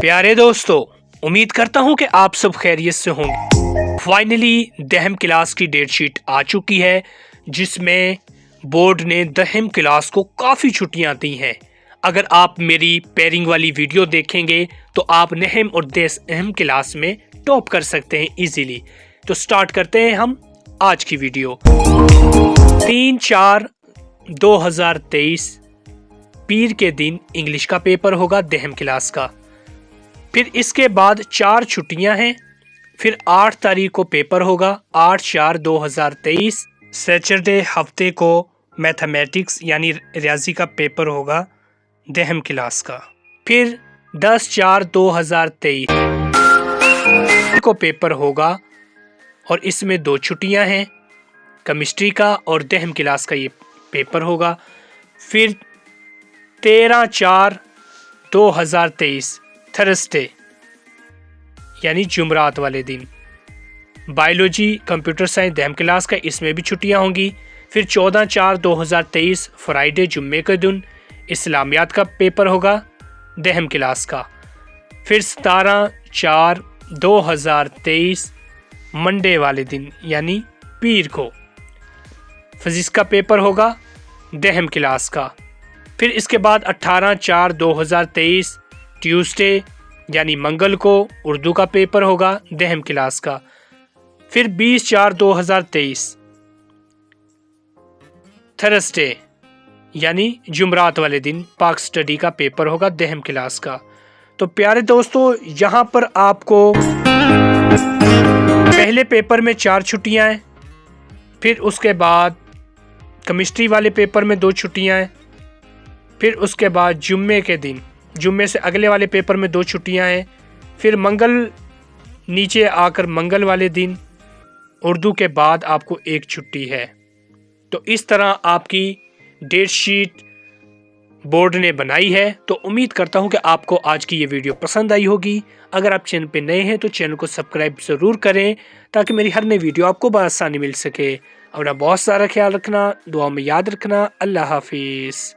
پیارے دوستو، امید کرتا ہوں کہ آپ سب خیریت سے ہوں گے۔ فائنلی دہم کلاس کی ڈیٹ شیٹ آ چکی ہے، جس میں بورڈ نے دہم کلاس کو کافی چھٹیاں دی ہیں۔ اگر آپ میری پیرنگ والی ویڈیو دیکھیں گے تو آپ نہم اور دہم کلاس میں ٹاپ کر سکتے ہیں ایزیلی۔ تو سٹارٹ کرتے ہیں ہم آج کی ویڈیو۔ 3/4/2023 پیر کے دن انگلش کا پیپر ہوگا دہم کلاس کا۔ پھر اس کے بعد 4 چھٹیاں ہیں، پھر 8 تاریخ کو پیپر ہوگا 8/4/2023 سیچرڈے ہفتے کو میتھمیٹکس یعنی ریاضی کا پیپر ہوگا دہم کلاس کا۔ پھر 10/4/2023 کو پیپر ہوگا اور اس میں 2 چھٹیاں ہیں، کیمسٹری کا اور دہم کلاس کا یہ پیپر ہوگا۔ پھر 13/4/2023 تھرسڈے یعنی جمعرات والے دن بائیولوجی کمپیوٹر سائنس دہم کلاس کا، اس میں بھی چھٹیاں ہوں گی۔ پھر 14/4/2023 فرائیڈے جمعے کے دن اسلامیات کا پیپر ہوگا دہم کلاس کا۔ پھر 17/4/2023 منڈے والے دن یعنی پیر کو فزکس کا پیپر ہوگا دہم کلاس کا۔ پھر اس کے بعد 18/4/2023 ٹیوزڈے یعنی منگل کو اردو کا پیپر ہوگا دہم کلاس کا۔ پھر 20/4/2023 تھرسڈے یعنی جمعرات والے دن پاک سٹڈی کا پیپر ہوگا دہم کلاس کا۔ تو پیارے دوستو، یہاں پر آپ کو پہلے پیپر میں 4 چھٹیاں ہیں، پھر اس کے بعد کیمسٹری والے پیپر میں 2 چھٹیاں ہیں، پھر اس کے بعد جمعے سے اگلے والے پیپر میں 2 چھٹیاں ہیں، پھر منگل نیچے آ کر منگل والے دن اردو کے بعد آپ کو 1 چھٹی ہے۔ تو اس طرح آپ کی ڈیٹ شیٹ بورڈ نے بنائی ہے۔ تو امید کرتا ہوں کہ آپ کو آج کی یہ ویڈیو پسند آئی ہوگی۔ اگر آپ چینل پہ نئے ہیں تو چینل کو سبسکرائب ضرور کریں تاکہ میری ہر نئی ویڈیو آپ کو بآسانی مل سکے۔ اپنا بہت سارا خیال رکھنا، دعا میں یاد رکھنا۔ اللہ حافظ۔